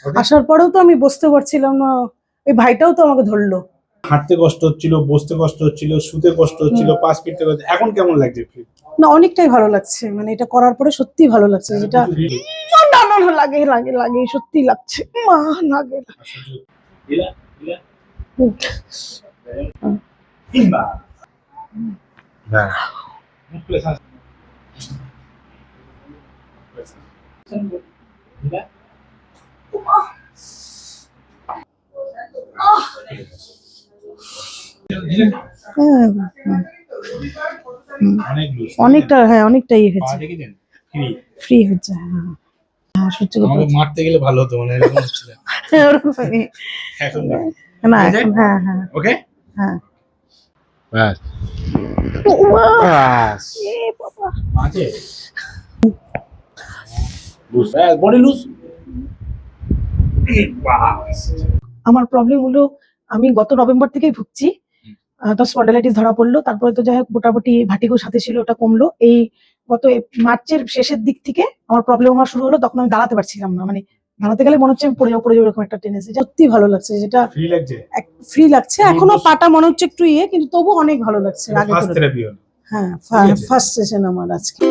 আসার পরেও তো আমি বসতে পারছিলাম না, ওই ভাইটাও তো আমাকে ধরলো। হাঁটতে কষ্ট হচ্ছিল, বসতে কষ্ট হচ্ছিল, শুতে কষ্ট হচ্ছিল, পাশ ফিরতে কষ্ট। এখন কেমন লাগছে? না, অনেকটাই ভালো লাগছে, মানে এটা করার পরে সত্যি ভালো লাগছে। যেটা না না না, লাগে লাগে লাগে, সত্যি লাগছে, মা লাগে। অনেকটা, হ্যাঁ অনেকটাই হয়েছে, ফ্রি হচ্ছে। হ্যাঁ হ্যাঁ, সত্যি কথা। আমাকে মারতে গেলে ভালো হতো, মানে এরকম হচ্ছিল। ওরকমই। এখন না এখন, হ্যাঁ হ্যাঁ ওকে, হ্যাঁ। বাস বাস এ বাবা, আছে লুজ, বডি লুজ। আমার প্রবলেম হলো, আমি গত নভেম্বর থেকেই ভুগছি। তো স্পন্ডালাইটিস ধরা পড়লো, তারপরে তো যাই হোক মোটামুটি ভার্টিগো সাথে ছিল, ওটা কমলো। এই গত মার্চের শেষের দিক থেকে আমার প্রবলেম হওয়া শুরু হলো, তখন আমি দাঁড়াতে পারছিলাম না, মানে দাঁড়াতে গেলে মনে হচ্ছে আমি পড়ে যাবো এরকম একটা টেন্ডেন্সি। সত্যি ভালো লাগছে, যেটা ফ্রি লাগছে, ফ্রি লাগছে। এখনো পাটা মনে হচ্ছে একটু কিন্তু তবু অনেক ভালো লাগছে আগে ফার্স্ট তুলনায়। থেরাপি হলো। হ্যাঁ, ফার্স্ট সেশন আমার আজকে।